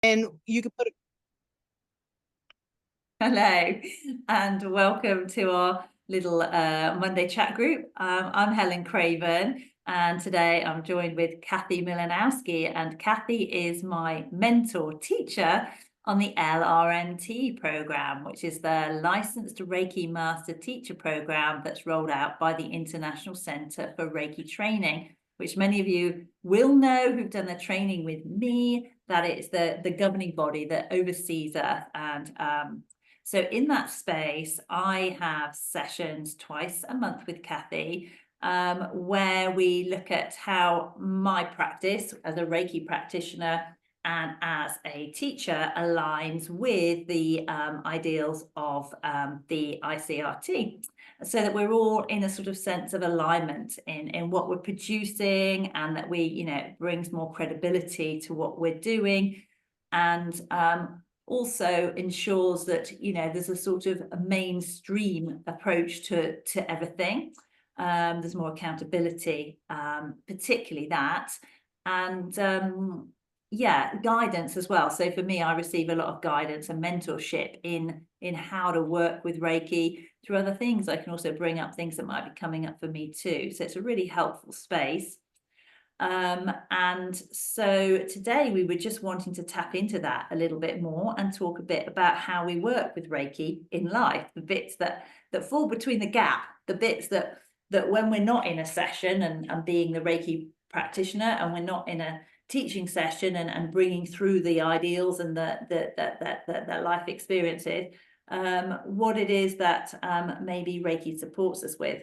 And you can put Hello, and welcome to our little Monday chat group. I'm Helen Craven, and today I'm joined with Kathy Milanowski. And Kathy is my mentor teacher on the LRNT program, which is the Licensed Reiki Master Teacher program that's rolled out by the International Centre for Reiki Training, which many of you will know who've done the training with me. That it's the governing body that oversees us. And so in that space, I have sessions twice a month with Kathy, where we look at how my practice as a Reiki practitioner and as a teacher aligns with the ideals of the ICRT, so that we're all in a sort of sense of alignment in what we're producing, and that we, brings more credibility to what we're doing, and also ensures that there's a sort of a mainstream approach to everything. There's more accountability, particularly that, and guidance as well. So for me, I receive a lot of guidance and mentorship in how to work with Reiki through other things. I can also bring up things that might be coming up for me too. So it's a really helpful space. And so today we were just wanting to tap into that a little bit more and talk a bit about how we work with Reiki in life, the bits that fall between the gap, the bits that when we're not in a session and being the Reiki practitioner, and we're not in a teaching session and bringing through the ideals and the life experiences, what it is that maybe Reiki supports us with.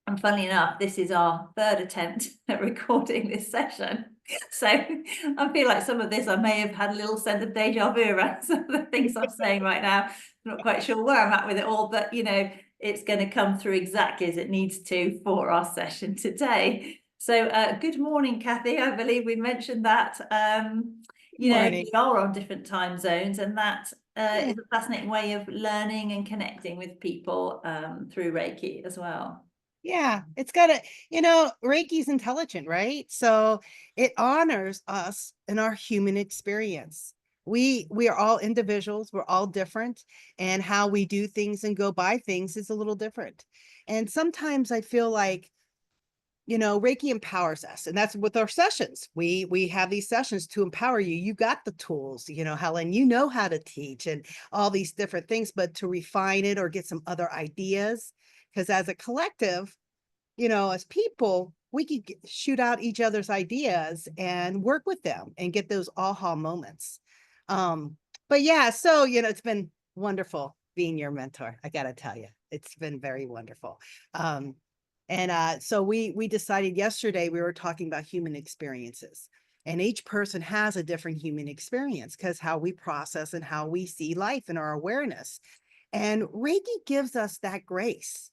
And funnily enough, this is our third attempt at recording this session. So I feel like some of this, I may have had a little sense of deja vu around some of the things I'm saying right now. I'm not quite sure where I'm at with it all, but it's going to come through exactly as it needs to for our session today. So good morning, Kathy. I believe we mentioned that. morning. We are on different time zones, and that is a fascinating way of learning and connecting with people through Reiki as well. Yeah, it's got a, Reiki's intelligent, right? So it honors us and our human experience. We are all individuals, we're all different, and how we do things and go by things is a little different. And sometimes I feel like, Reiki empowers us, and that's with our sessions. We have these sessions to empower you. You got the tools, Helen, you know how to teach and all these different things, but to refine it or get some other ideas, because as a collective, as people, we could shoot out each other's ideas and work with them and get those aha moments. But yeah, so, it's been wonderful being your mentor. I got to tell you, it's been very wonderful. So we decided yesterday, we were talking about human experiences, and each person has a different human experience because how we process and how we see life and our awareness. And Reiki gives us that grace.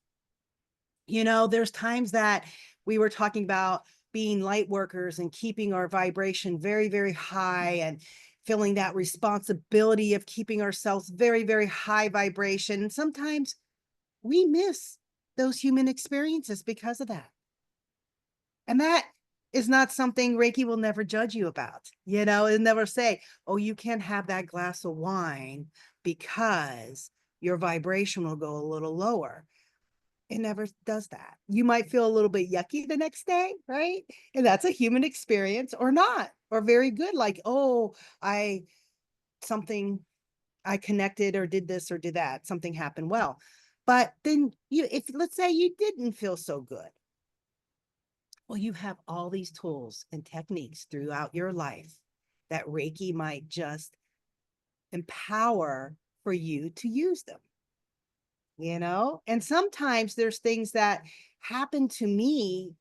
There's times that we were talking about being light workers and keeping our vibration very, very high, and feeling that responsibility of keeping ourselves very, very high vibration. And sometimes we miss those human experiences because of that. And that is not something Reiki will never judge you about. It'll never say, oh, you can't have that glass of wine because your vibration will go a little lower. It never does that. You might feel a little bit yucky the next day, right? And that's a human experience, or not, or very good. Like, oh, I connected or did this or did that. Something happened well. But then if let's say you didn't feel so good, well, you have all these tools and techniques throughout your life that Reiki might just empower for you to use them. And sometimes there's things that happen to me,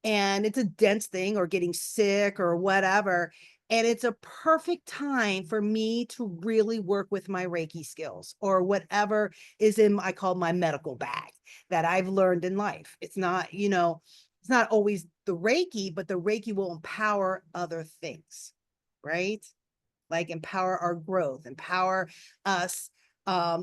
and it's a dense thing, or getting sick or whatever, and it's a perfect time for me to really work with my Reiki skills, or whatever is I call my medical bag that I've learned in life. It's not, it's not always the Reiki, but the Reiki will empower other things, right? Like empower our growth, empower us.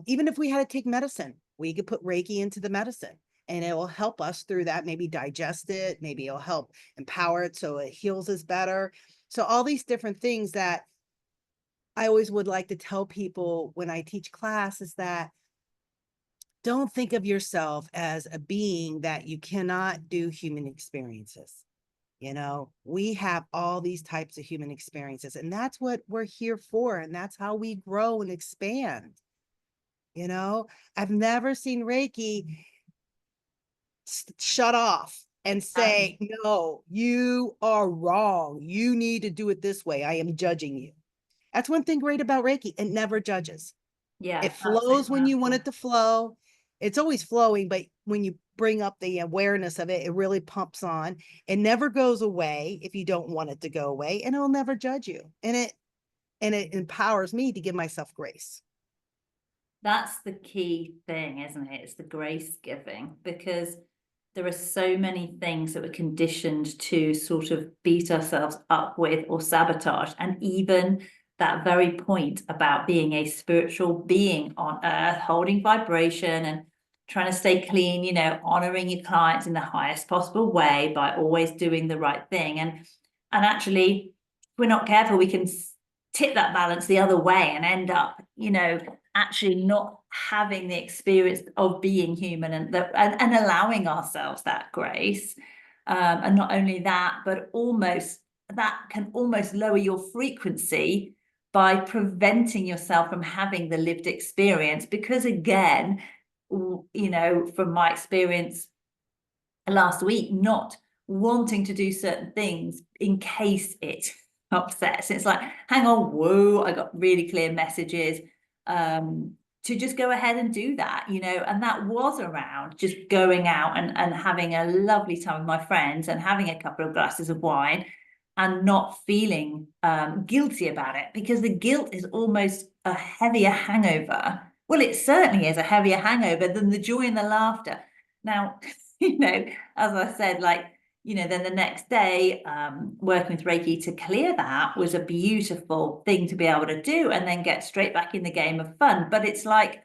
Even if we had to take medicine, we could put Reiki into the medicine, and it will help us through that, maybe digest it, maybe it'll help empower it so it heals us better. So all these different things that I always would like to tell people when I teach class is that don't think of yourself as a being that you cannot do human experiences. You know, we have all these types of human experiences, and that's what we're here for. And that's how we grow and expand. You know, I've never seen Reiki shut off and say, no, you are wrong. You need to do it this way. I am judging you. That's one thing great about Reiki. It never judges. Yeah, It that's so flows when you want powerful. it to flow. It's always flowing, but when you bring up the awareness of it, it really pumps on. It never goes away if you don't want it to go away, and it'll never judge you. And it empowers me to give myself grace. That's the key thing, isn't it? It's the grace giving, because there are so many things that we're conditioned to sort of beat ourselves up with or sabotage. And even that very point about being a spiritual being on earth, holding vibration and trying to stay clean, you know, honoring your clients in the highest possible way by always doing the right thing. And actually, if we're not careful, we can tip that balance the other way and end up, you know, actually not having the experience of being human and allowing ourselves that grace. And not only that, but almost that can almost lower your frequency by preventing yourself from having the lived experience. Because again, you know, from my experience last week, not wanting to do certain things in case it upsets. It's like, hang on, whoa, I got really clear messages to just go ahead and do that, you know. And that was around just going out and having a lovely time with my friends and having a couple of glasses of wine and not feeling guilty about it, because the guilt is almost a heavier hangover. Well, it certainly is a heavier hangover than the joy and the laughter. Now, you know, as I said, like, you know, then the next day, working with Reiki to clear that was a beautiful thing to be able to do, and then get straight back in the game of fun. But it's like,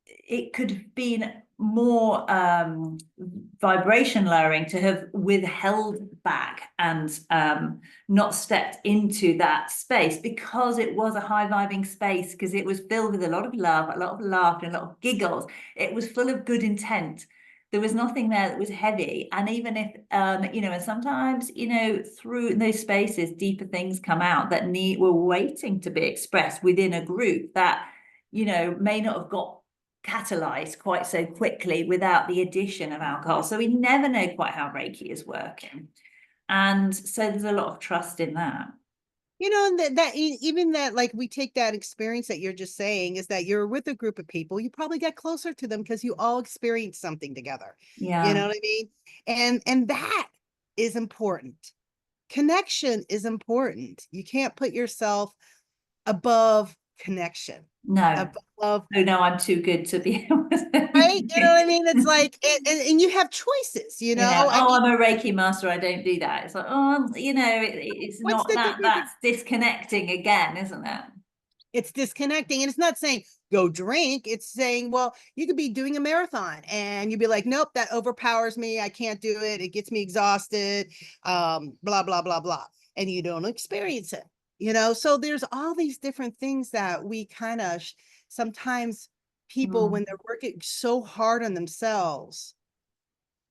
it could have been more vibration lowering to have withheld back and not stepped into that space, because it was a high vibing space, because it was filled with a lot of love, a lot of laughter, a lot of giggles. It was full of good intent. There was nothing there that was heavy. And even if you know, and sometimes, you know, through those spaces deeper things come out that were waiting to be expressed within a group that, you know, may not have got catalyzed quite so quickly without the addition of alcohol. So we never know quite how Reiki is working. And so there's a lot of trust in that. You know, and even that, like, we take that experience that you're just saying is that you're with a group of people, you probably get closer to them because you all experienced something together. You Yeah. know what I mean? And that is important. Connection is important. You can't put yourself above connection, No. above, Oh no, I'm too good to be able right? You know what I to. mean? It's like, and you have choices, you Yeah. know? I Oh, mean, I'm a Reiki master. I don't do that. It's like, oh, you know, it's what's not the that. difference? That's disconnecting again, isn't it? It's disconnecting. And it's not saying go drink. It's saying, well, you could be doing a marathon and you'd be like, nope, that overpowers me. I can't do it. It gets me exhausted. Blah, blah, blah, blah. And you don't experience it, you know? So there's all these different things that we kind of sometimes people, when Mm. they're working so hard on themselves,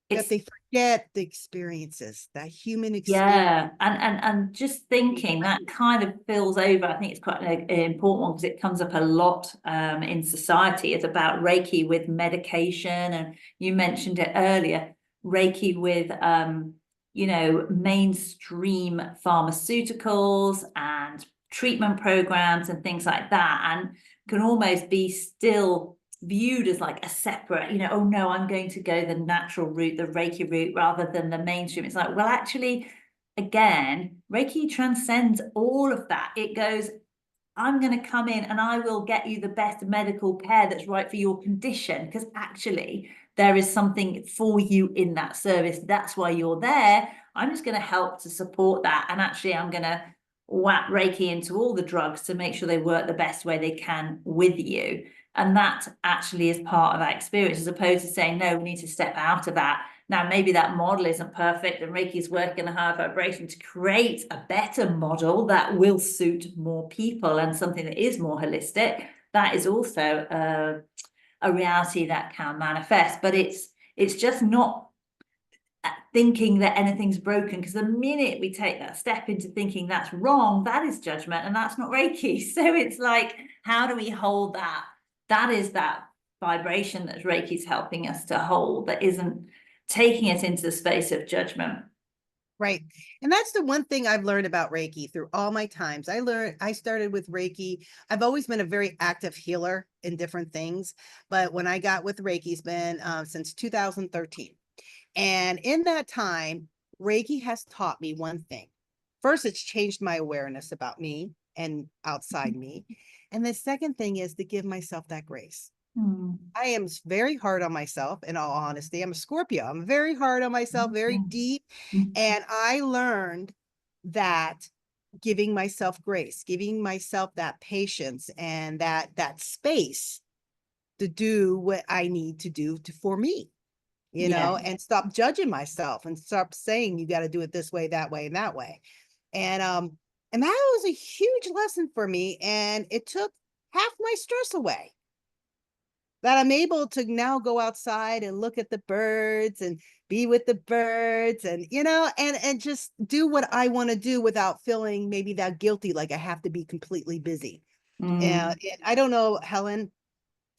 that It's they forget the experiences, that human experience. Yeah, and just thinking that kind of fills over. I think it's quite an important one, because it comes up a lot in society. It's about Reiki with medication, and you mentioned it earlier, Reiki with you know, mainstream pharmaceuticals and treatment programs and things like that, and can almost be still viewed as like a separate, you know, oh no, I'm going to go the natural route, the Reiki route, rather than the mainstream. It's like, well, actually, again, Reiki transcends all of that. It goes, I'm going to come in and I will get you the best medical care that's right for your condition, because actually there is something for you in that service. That's why you're there. I'm just going to help to support that. And actually, I'm going to whack Reiki into all the drugs to make sure they work the best way they can with you. And that actually is part of that experience, as opposed to saying, no, we need to step out of that Now, maybe that model isn't perfect, and Reiki is working a higher vibration to create a better model that will suit more people and something that is more holistic. That is also a reality that can manifest, but it's just not thinking that anything's broken, because the minute we take that step into thinking that's wrong, that is judgment, and that's not Reiki. So it's like, how do we hold that? That is that vibration that Reiki's helping us to hold, that isn't taking us into the space of judgment. Right. And that's the one thing I've learned about Reiki through all my times. I started with Reiki. I've always been a very active healer in different things. But when I got with Reiki, it's been since 2013. And in that time, Reiki has taught me one thing. First, it's changed my awareness about me and outside me. And the second thing is to give myself that grace. I am very hard on myself, in all honesty. I'm a Scorpio. I'm very hard on myself, very deep. And I learned that giving myself grace, giving myself that patience and that space to do what I need to do for me, Yeah. and stop judging myself and stop saying you got to do it this way, that way, and that way. And that was a huge lesson for me. And it took half my stress away, that I'm able to now go outside and look at the birds and be with the birds and, and just do what I want to do without feeling maybe that guilty, like I have to be completely busy. And I don't know, Helen,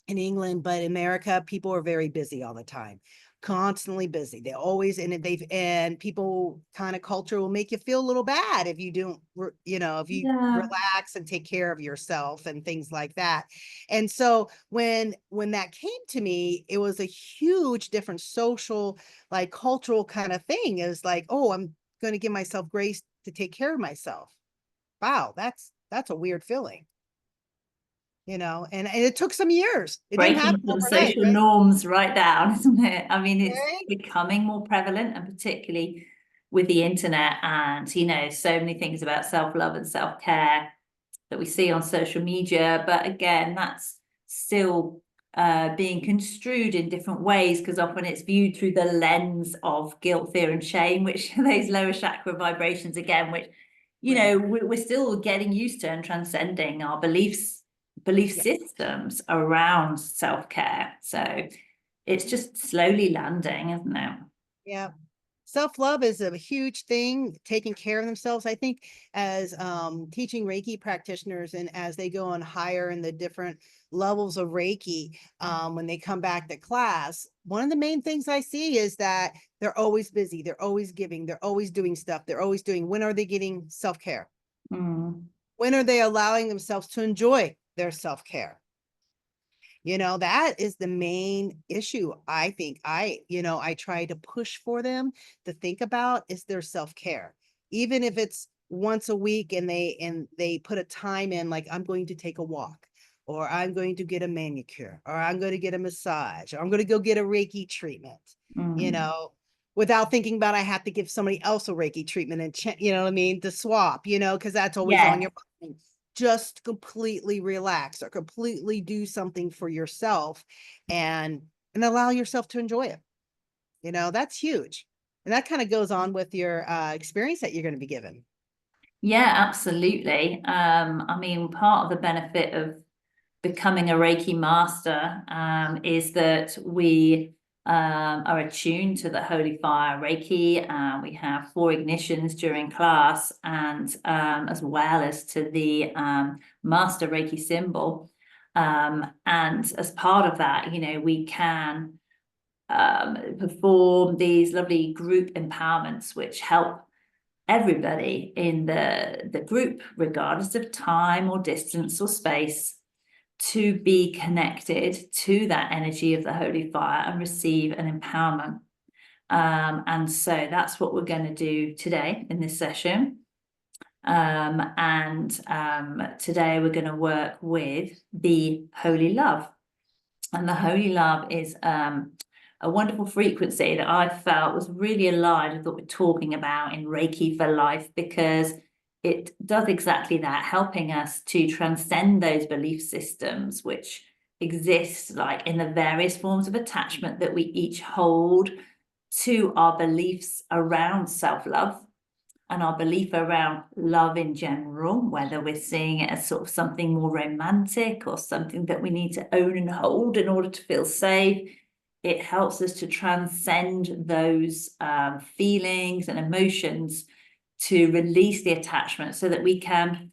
in England, but in America, people are very busy all the time, constantly busy. They're always, and people kind of culture will make you feel a little bad if you don't, if you Yeah. relax and take care of yourself and things like that. And so when that came to me, it was a huge different social, like cultural kind of thing. It was like, oh, I'm going to give myself grace to take care of myself. Wow, that's a weird feeling. And it took some years. It didn't Breaking happen some overnight, social right? norms right down, isn't it? I mean, it's Right? becoming more prevalent, and particularly with the internet and, so many things about self-love and self-care that we see on social media. But again, that's still being construed in different ways, because often it's viewed through the lens of guilt, fear, and shame, which those lower chakra vibrations again, which, Right. we're still getting used to and transcending our belief Yeah. systems around self-care. So it's just slowly landing, isn't it? Yeah. Self-love is a huge thing, taking care of themselves. I think as teaching Reiki practitioners, and as they go on higher in the different levels of Reiki, when they come back to class, one of the main things I see is that they're always busy, they're always giving, they're always doing stuff, they're always doing. When are they getting self-care? When are they allowing themselves to enjoy their self-care? That is the main issue. I think I try to push for them to think about is their self-care. Even if it's once a week and they put a time in, like I'm going to take a walk, or I'm going to get a manicure, or I'm going to get a massage, or I'm going to go get a Reiki treatment, you know, without thinking about I have to give somebody else a Reiki treatment and you know what I mean, to swap, because that's always on Yeah. your mind. Just completely relax or completely do something for yourself and allow yourself to enjoy it. That's huge. And that kind of goes on with your experience that you're going to be given. Yeah, absolutely. I mean, part of the benefit of becoming a Reiki master is that we are attuned to the holy fire Reiki. We have 4 ignitions during class, and as well as to the master Reiki symbol. And as part of that, we can perform these lovely group empowerments, which help everybody in the group, regardless of time or distance or space, to be connected to that energy of the holy fire and receive an empowerment. And so that's what we're going to do today in this session. Today we're going to work with the holy love. And the holy love is a wonderful frequency that I felt was really aligned with what we're talking about in Reiki for Life, because it does exactly that, helping us to transcend those belief systems which exist, like in the various forms of attachment that we each hold to our beliefs around self-love and our belief around love in general, whether we're seeing it as sort of something more romantic or something that we need to own and hold in order to feel safe. It helps us to transcend those feelings and emotions, to release the attachment so that we can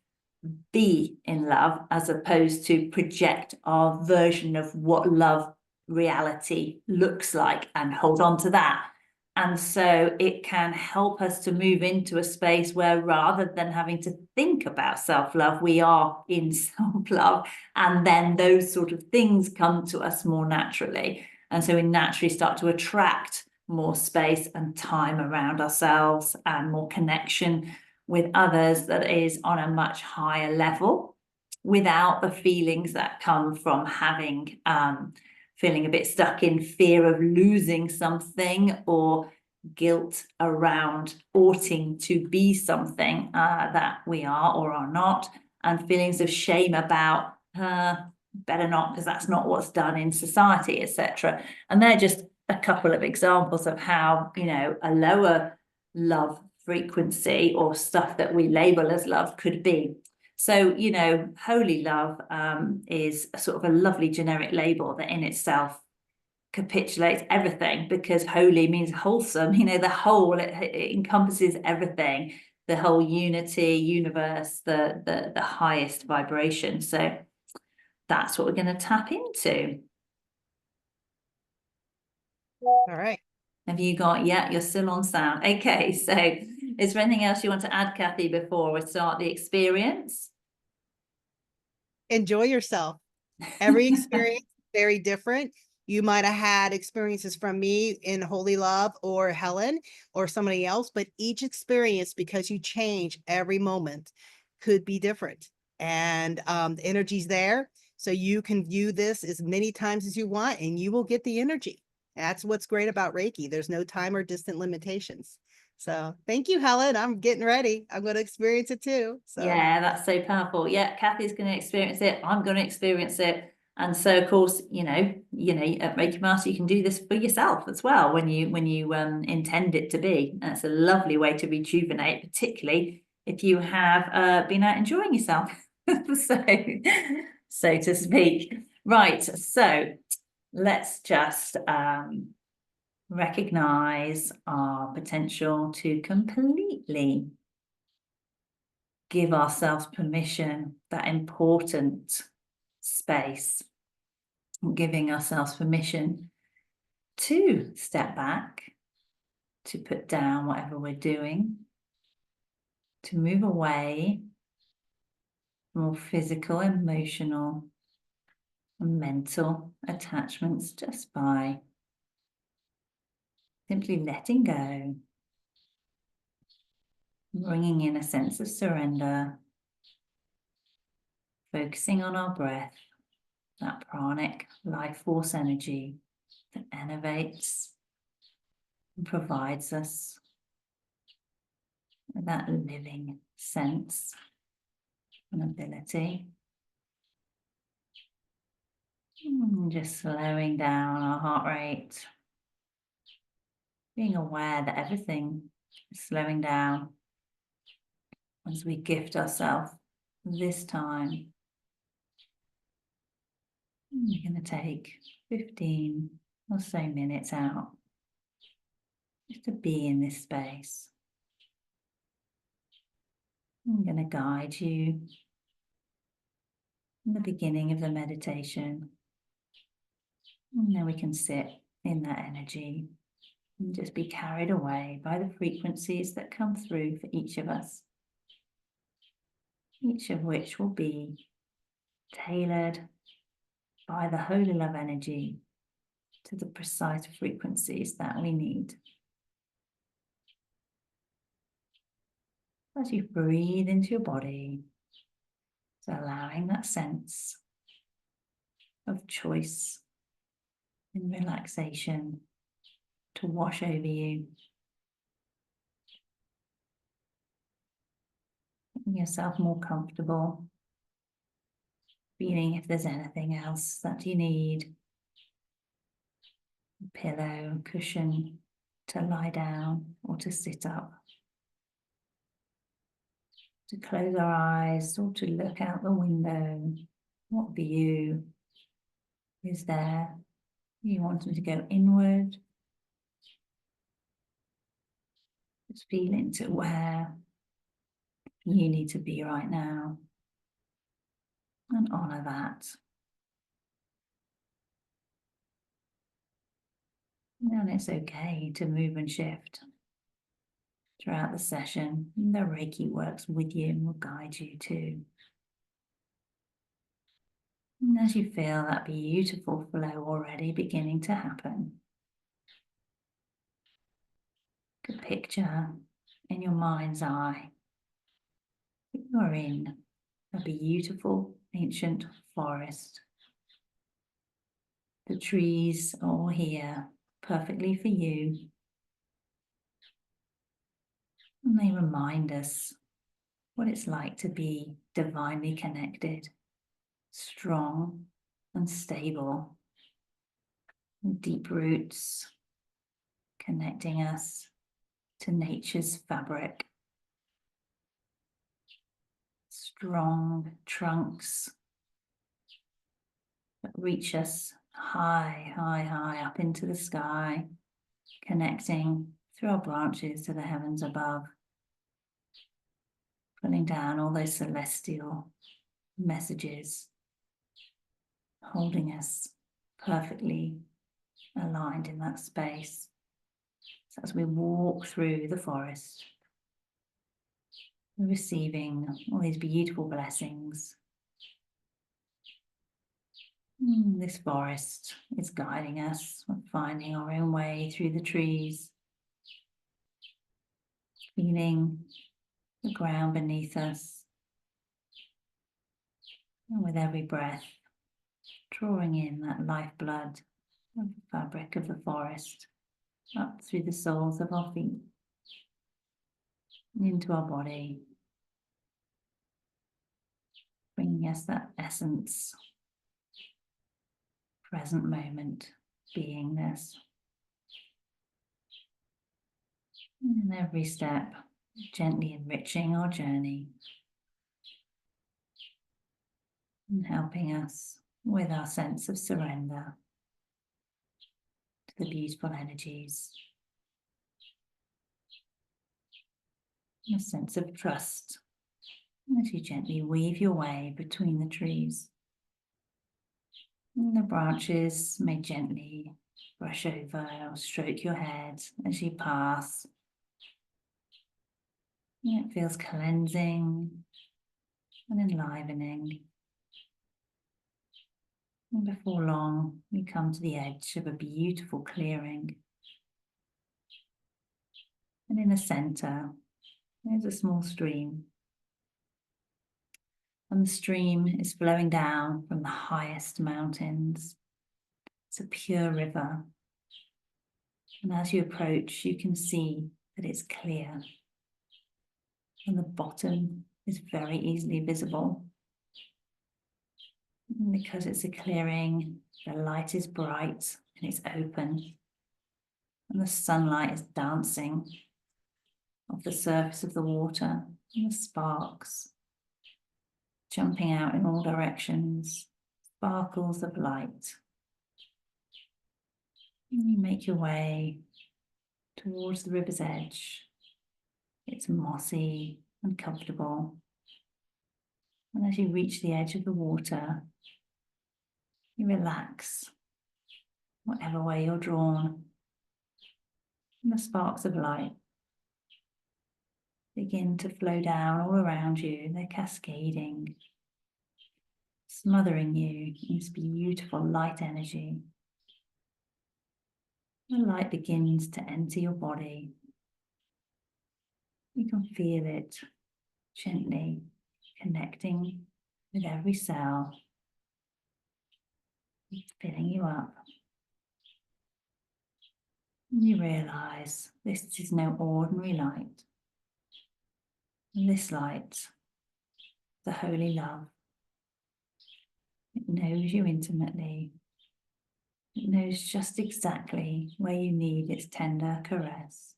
be in love, as opposed to project our version of what love reality looks like and hold on to that. And so it can help us to move into a space where, rather than having to think about self-love, we are in self-love, and then those sort of things come to us more naturally. And so we naturally start to attract more space and time around ourselves, and more connection with others that is on a much higher level, without the feelings that come from having feeling a bit stuck in fear of losing something, or guilt around oughting to be something that we are or are not, and feelings of shame about better not, because that's not what's done in society, etc. And they're just a couple of examples of how, you know, a lower love frequency or stuff that we label as love could be. So, you know, holy love is a sort of a lovely generic label that in itself capitulates everything, because holy means wholesome. You know, the whole, it encompasses everything, the whole unity, universe, the highest vibration. So that's what we're going to tap into. All right. Have you got, yeah, you're still on sound. Okay, so is there anything else you want to add, Kathy, before we start the experience? Enjoy yourself. Every experience is very different. You might have had experiences from me in Holy Love or Helen or somebody else, but each experience, because you change every moment, could be different. And the energy's there. So you can view this as many times as you want, and you will get the energy. That's what's great about Reiki. There's no time or distant limitations. So thank you, Helen. I'm getting ready. I'm going to experience it too. So yeah, that's so powerful. Yeah, Kathy's going to experience it. I'm going to experience it. And so, of course, you know, at Reiki Master, you can do this for yourself as well when you intend it to be. And it's a lovely way to rejuvenate, particularly if you have been out enjoying yourself, so to speak. Right. So let's just recognize our potential to completely give ourselves permission, that important space, giving ourselves permission to step back, to put down whatever we're doing, to move away from all physical, emotional, and mental attachments, just by simply letting go, bringing in a sense of surrender, focusing on our breath, that pranic life force energy that enervates and provides us with that living sense and ability. Just slowing down our heart rate, being aware that everything is slowing down as we gift ourselves this time. We're going to take 15 or so minutes out just to be in this space. I'm going to guide you in the beginning of the meditation, and then we can sit in that energy and just be carried away by the frequencies that come through for each of us, each of which will be tailored by the holy love energy to the precise frequencies that we need. As you breathe into your body, so allowing that sense of choice and relaxation to wash over you, making yourself more comfortable, feeling if there's anything else that you need, a pillow, cushion, to lie down or to sit up, to close our eyes or to look out the window. What view is there? You want them to go inward, just feel into where you need to be right now and honor that. And it's okay to move and shift throughout the session. The Reiki works with you and will guide you too. And as you feel that beautiful flow already beginning to happen, you could picture in your mind's eye that you're in a beautiful ancient forest. The trees are all here perfectly for you. And they remind us what it's like to be divinely connected, strong and stable, with deep roots connecting us to nature's fabric. Strong trunks that reach us high, high, high up into the sky, connecting through our branches to the heavens above, pulling down all those celestial messages, holding us perfectly aligned in that space. So as we walk through the forest, we're receiving all these beautiful blessings. This forest is guiding us, we're finding our own way through the trees, feeling the ground beneath us, and with every breath, drawing in that lifeblood of the fabric of the forest up through the soles of our feet and into our body, bringing us that essence, present moment beingness. And in every step, gently enriching our journey and helping us with our sense of surrender to the beautiful energies, a sense of trust as you gently weave your way between the trees. And the branches may gently brush over or stroke your head as you pass. And it feels cleansing and enlivening. And before long, we come to the edge of a beautiful clearing. And in the center, there's a small stream. And the stream is flowing down from the highest mountains. It's a pure river. And as you approach, you can see that it's clear. And the bottom is very easily visible. And because it's a clearing, the light is bright and it's open. And the sunlight is dancing off the surface of the water, and the sparks jumping out in all directions, sparkles of light. And you make your way towards the river's edge. It's mossy and comfortable. And as you reach the edge of the water, you relax, whatever way you're drawn. And the sparks of light begin to flow down all around you. They're cascading, smothering you in this beautiful light energy. The light begins to enter your body. You can feel it gently connecting with every cell, filling you up. And you realize this is no ordinary light. This light, the holy love, it knows you intimately. It knows just exactly where you need its tender caress.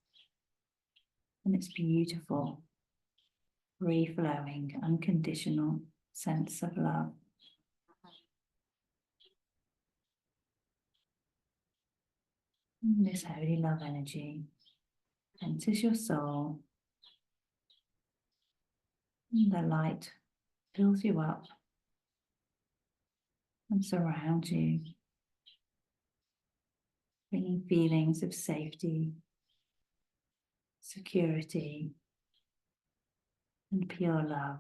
And its beautiful, free-flowing, unconditional sense of love. And this holy love energy enters your soul. And the light fills you up and surrounds you, bringing feelings of safety, security, and pure love.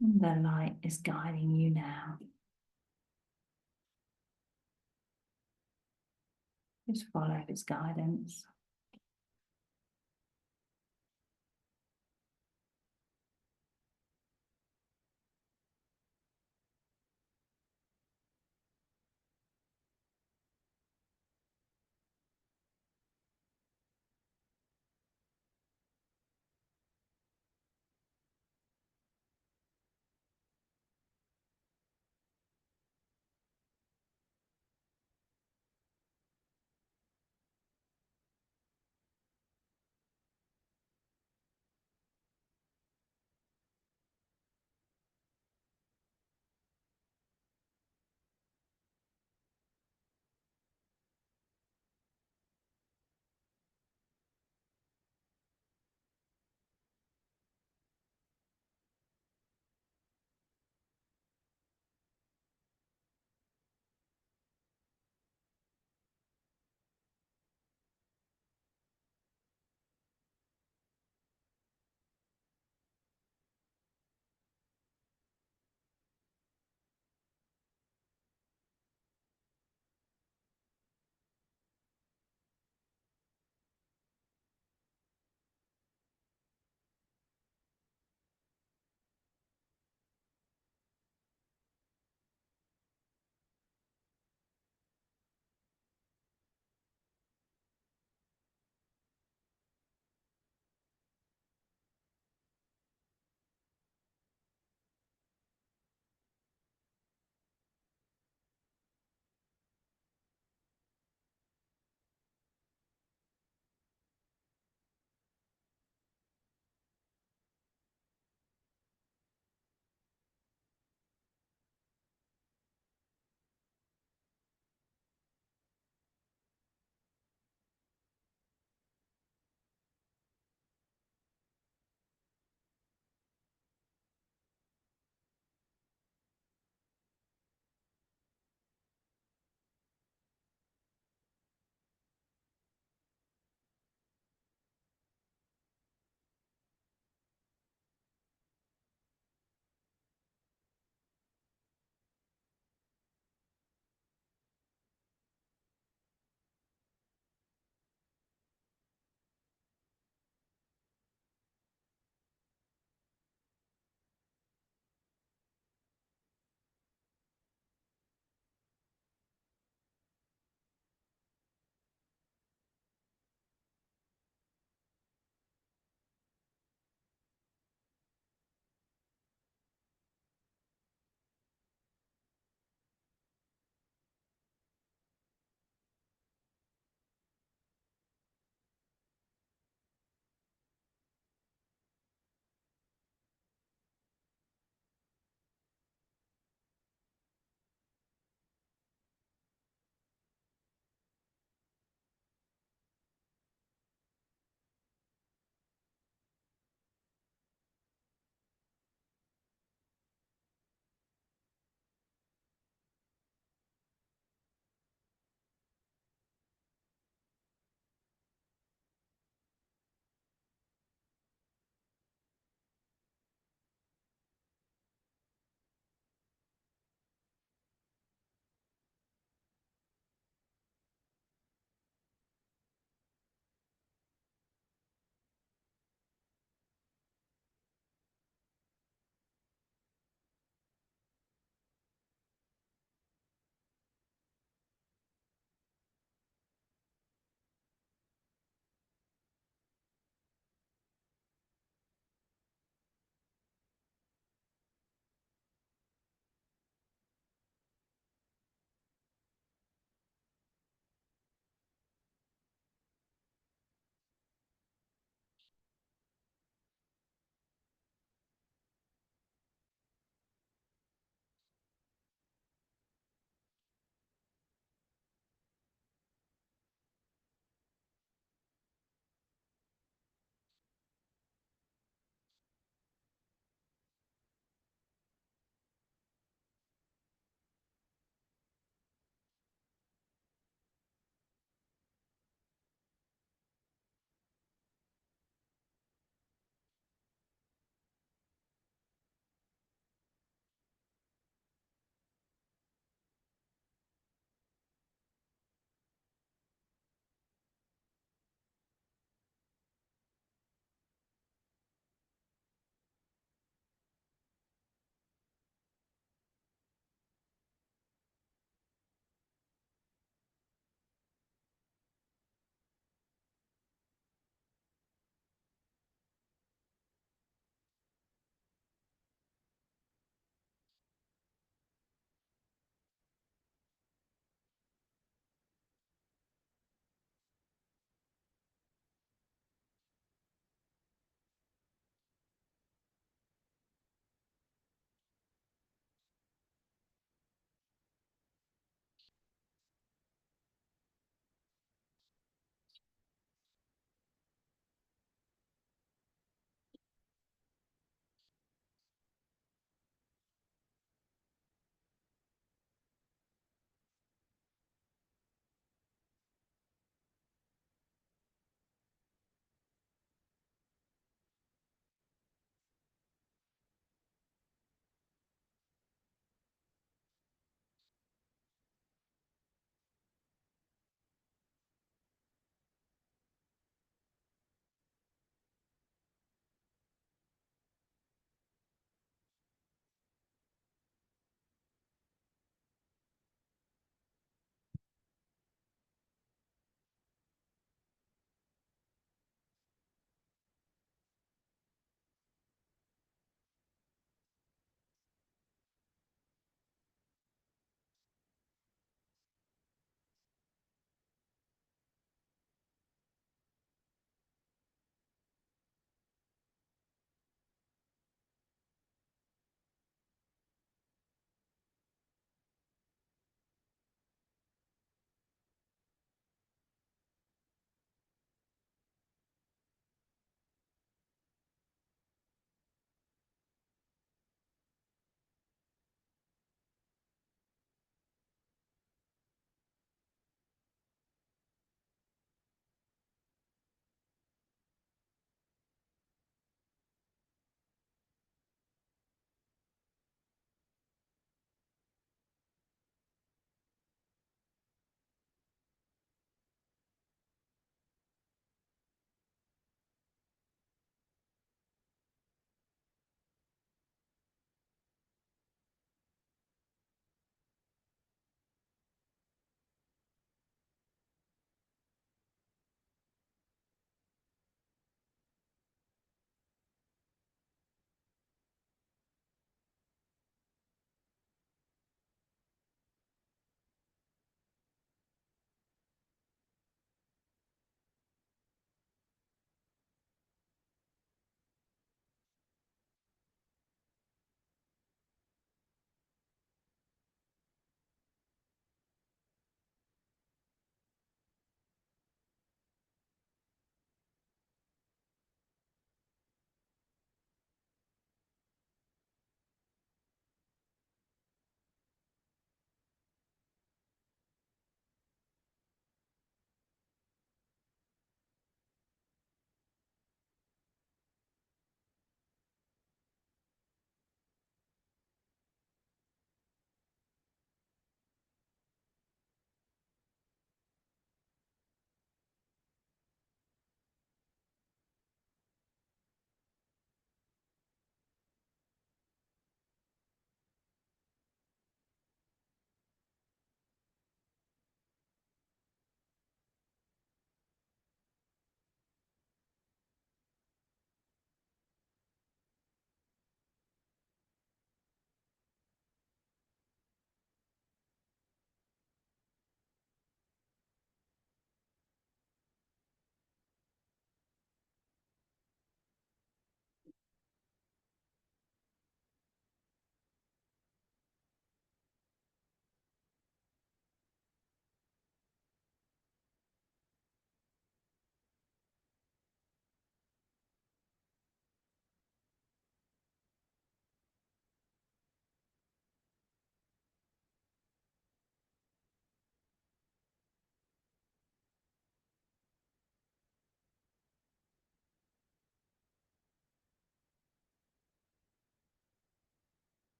And the light is guiding you now. Just follow its guidance.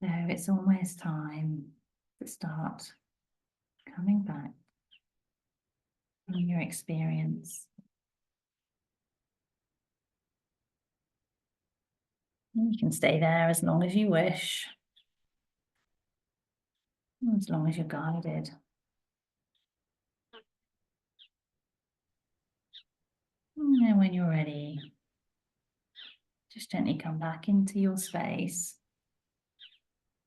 So it's almost time to start coming back from your experience. And you can stay there as long as you wish, as long as you're guided. And then when you're ready, just gently come back into your space.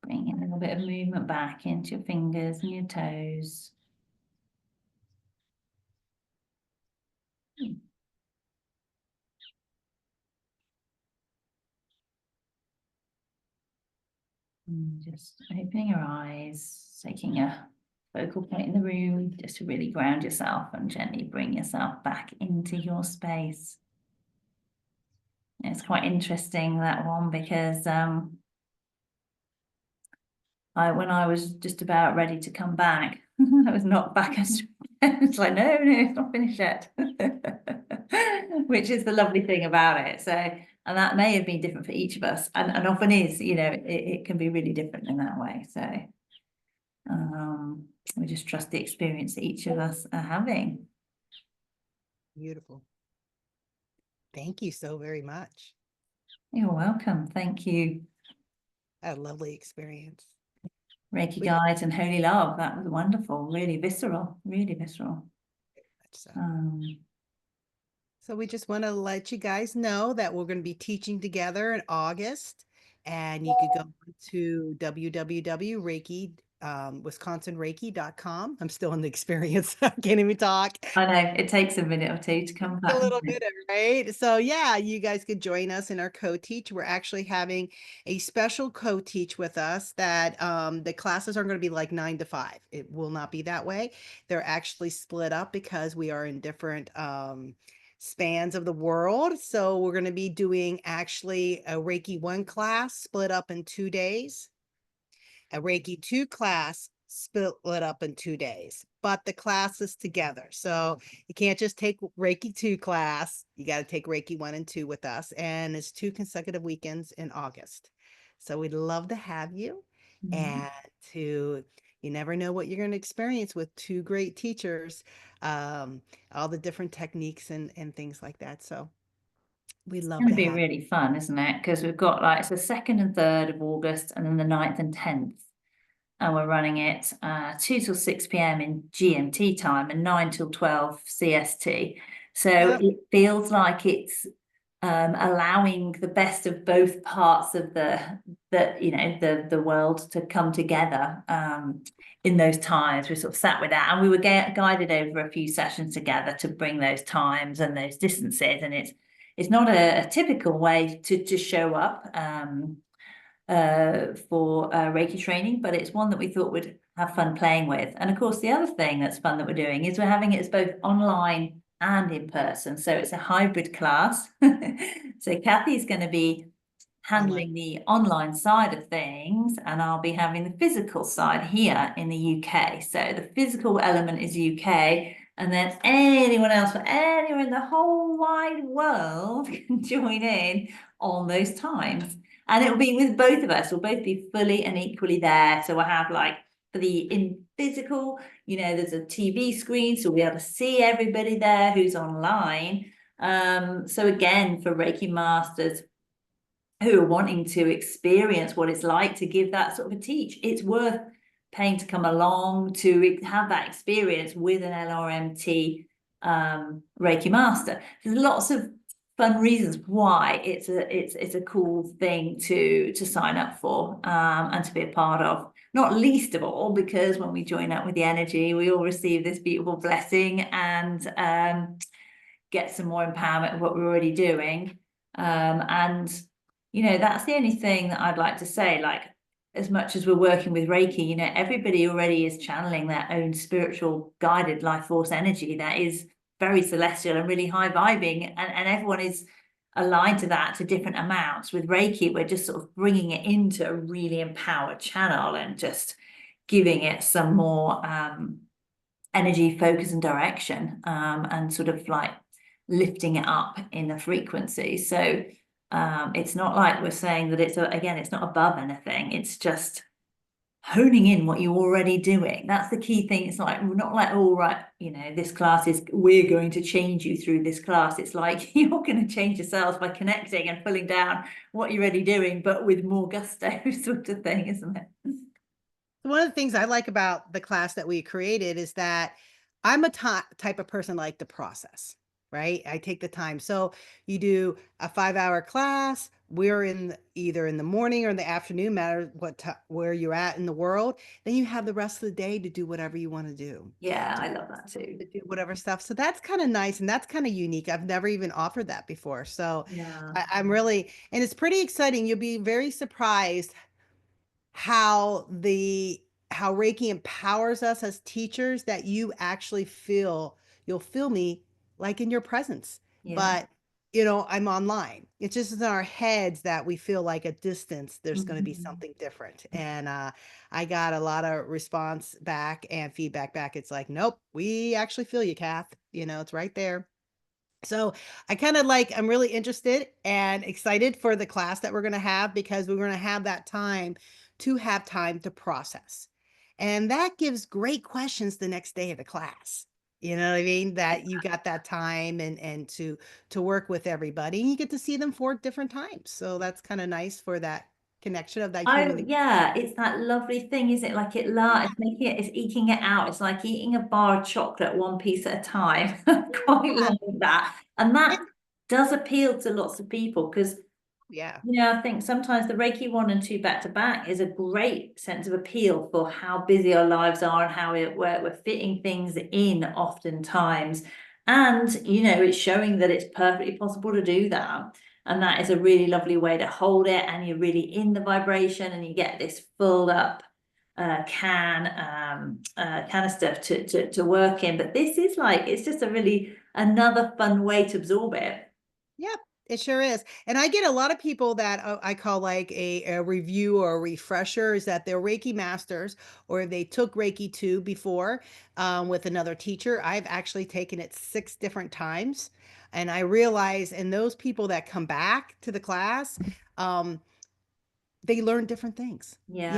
Bring a little bit of movement back into your fingers and your toes. And just opening your eyes, taking a focal point in the room, just to really ground yourself and gently bring yourself back into your space. It's quite interesting, that one, because when I was just about ready to come back, I was knocked back. It's like, no, it's not finished yet. Which is the lovely thing about it. So, and that may have been different for each of us, and often is, it can be really different in that way. So we just trust the experience that each of us are having. Beautiful. Thank you so very much. You're welcome. Thank you. A lovely experience. Reiki guides and holy love. That was wonderful. Really visceral. Really visceral. So we just want to let you guys know that we're going to be teaching together in August, and you could go to www.reiki wisconsinreiki.com. I'm still in the experience. I can't even talk. I know it takes a minute or two to come back. A little bit, right? So yeah, you guys could join us in our co-teach. We're actually having a special co-teach with us that the classes are going to be like 9 to 5. It will not be that way. They're actually split up because we are in different spans of the world. So we're going to be doing actually a Reiki I class split up in 2 days, a Reiki II class split up in 2 days, but the class is together. So you can't just take Reiki II class. You got to take Reiki I and II with us. And it's 2 consecutive weekends in August. So we'd love to have you and you never know what you're going to experience with 2 great teachers, all the different techniques and things like that. So we'd love It's to going to be have really fun, isn't it? Because we've got like, it's the 2nd and 3rd of August, and then the 9th and 10th. And we're running it 2 till 6 p.m. in GMT time and 9 till 12 CST. So it feels like it's allowing the best of both parts of the world to come together in those times. We sort of sat with that, and we were guided over a few sessions together to bring those times and those distances. And it's not a typical way to show up for Reiki training, but it's one that we thought would have fun playing with. And of course, the other thing that's fun that we're doing is we're having it as both online and in person. So it's a hybrid class. So Kathy's going to be handling the online side of things, and I'll be having the physical side here in the UK. So the physical element is UK, and then anyone else from anywhere in the whole wide world can join in on those times. And it'll be with both of us. We'll both be fully and equally there. So we'll have like for the in physical, there's a TV screen, so we'll be able to see everybody there who's online. So again, for Reiki masters who are wanting to experience what it's like to give that sort of a teach, it's worth paying to come along to have that experience with an LRMT Reiki master. There's lots of fun reasons why it's a cool thing to sign up for and to be a part of. Not least of all because when we join up with the energy, we all receive this beautiful blessing and get some more empowerment of what we're already doing. And that's the only thing that I'd like to say. Like, as much as we're working with Reiki, everybody already is channeling their own spiritual guided life force energy that is very celestial and really high vibing, and everyone is aligned to that to different amounts. With Reiki, we're just sort of bringing it into a really empowered channel and just giving it some more energy, focus, and direction, and sort of like lifting it up in the frequency. So It's not like we're saying that again, it's not above anything. It's just honing in what you're already doing. That's the key thing. It's like, we're not like, oh, right, this class is, we're going to change you through this class. It's like, you're going to change yourselves by connecting and pulling down what you're already doing, but with more gusto sort of thing, isn't it? One of the things I like about the class that we created is that I'm a type of person like to process, right? I take the time. So you do a 5-hour class. We're either in the morning or in the afternoon, matter where you're at in the world. Then you have the rest of the day to do whatever you want to do, Yeah, I love that too. to do whatever stuff. So that's kind of nice and that's kind of unique. I've never even offered that before. So Yeah. I'm really, and it's pretty exciting. You'll be very surprised how how Reiki empowers us as teachers that you'll feel me like in your presence. Yeah. But I'm online. It's just in our heads that we feel like a distance, there's going to be Mhm. something different. And I got a lot of response back and feedback back. It's like, nope, we actually feel you, Kath. It's right there. So I'm really interested and excited for the class that we're going to have because we're going to have that time to process. And that gives great questions the next day of the class. You know what I mean? That you got that time and to work with everybody and you get to see them 4 different times. So that's kind of nice for that connection of that Oh, human. yeah, it's that lovely thing, is it? Like it's making it's eking it out. It's like eating a bar of chocolate one piece at a time. Quite Yeah. like that. And that does appeal to lots of people because, Yeah. I think sometimes the Reiki 1 and 2 back to back is a great sense of appeal for how busy our lives are and how we're fitting things in oftentimes. And, it's showing that it's perfectly possible to do that. And that is a really lovely way to hold it. And you're really in the vibration and you get this full up canister to work in. But this is like, it's just a really another fun way to absorb it. Yep, it sure is. And I get a lot of people that I call like a review or a refresher is that they're Reiki masters or they took Reiki 2 before with another teacher. I've actually taken it 6 different times. And I realize, and those people that come back to the class, um, they learn different things. Yeah,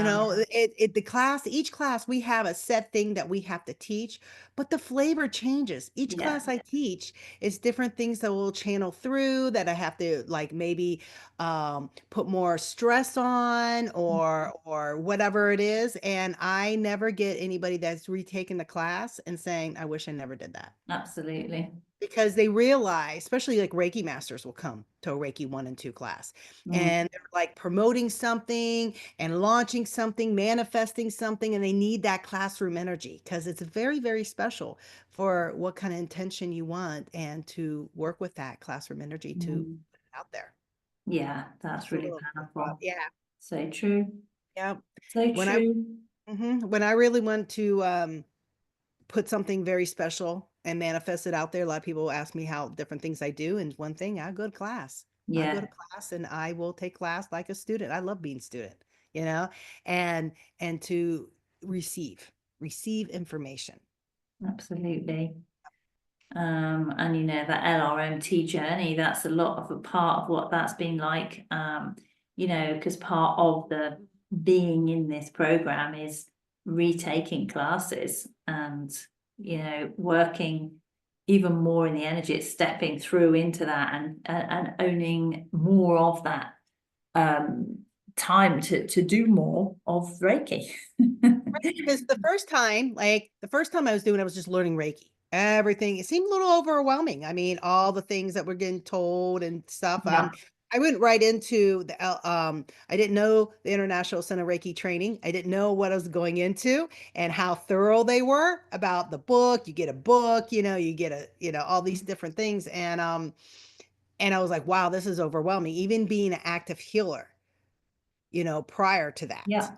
Each class, we have a set thing that we have to teach, but the flavor changes. Each yeah. class I teach is different things that will channel through that I have to like maybe put more stress on or whatever it is. And I never get anybody that's retaken the class and saying, I wish I never did that Absolutely. because they realize, especially like Reiki masters will come to a Reiki 1 and 2 class Mm, and they're like promoting something and launching something, manifesting something, and they need that classroom energy because it's very, very special for what kind of intention you want and to work with that classroom energy to mm. put it out there. Yeah, that's It's a really little, powerful. yeah, So true. yeah. So When I, true. when I really want to, put something very special and manifest it out there. A lot of people ask me how different things I do. And one thing, I go to class. I go to Yeah, class and I will take class like a student. I love being a student, you know, and to receive, receive information. absolutely. And that LRMT journey, that's a lot of a part of what that's been like. Because part of the being in this program is retaking classes and, working even more in the energy. It's stepping through into that and owning more of that um time to do more of Reiki. Because the first time I was doing, I was just learning Reiki. Everything, it seemed a little overwhelming. I mean, all the things that we're getting told and stuff. Yeah, I went right into I didn't know the International Center Reiki training. I didn't know what I was going into and how thorough they were about the book. You get a book, you get all these different things. And I was like, wow, this is overwhelming. Even being an active healer, prior to that. yeah,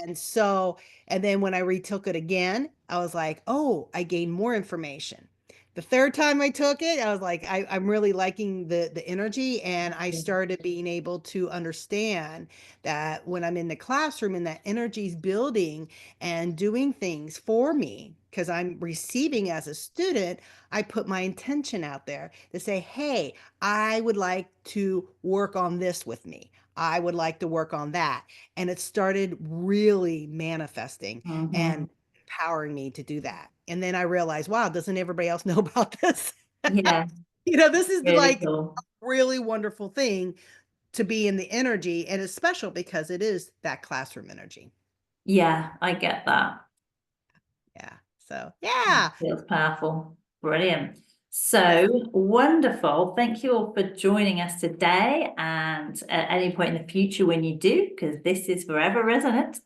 And so, and then when I retook it again, I was like, oh, I gained more information. The third time I took it, I was like, I'm really liking the energy. And I Yeah. started being able to understand that when I'm in the classroom and that energy's building and doing things for me, because I'm receiving as a student, I put my intention out there to say, hey, I would like to work on this with me. I would like to work on that. And it started really manifesting Mhm. and empowering me to do that. And then I realized, wow, doesn't everybody else know about this? Yeah, This is really like cool. really wonderful thing to be in the energy. And it's special because it is that classroom energy. Yeah, I get that. Yeah. So, yeah. Feels powerful. Brilliant. So Yeah. wonderful. Thank you all for joining us today. And at any point in the future, when you do, because this is forever resonant.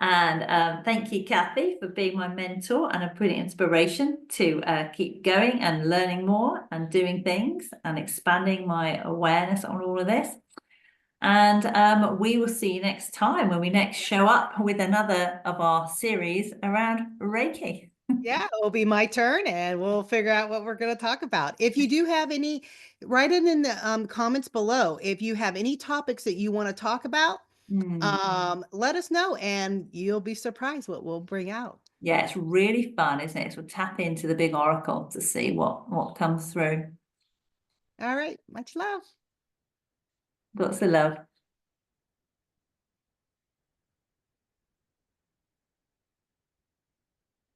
And thank you, Kathy, for being my mentor and a brilliant inspiration to keep going and learning more and doing things and expanding my awareness on all of this. And we will see you next time when we next show up with another of our series around Reiki. Yeah, it'll be my turn and we'll figure out what we're going to talk about. If you do have any, write it in the comments below. If you have any topics that you want to talk about, Mm. let us know and you'll be surprised what we'll bring out. Yeah, it's really fun, isn't it? So we'll tap into the big oracle to see what comes through. All right. Much love. Lots of love.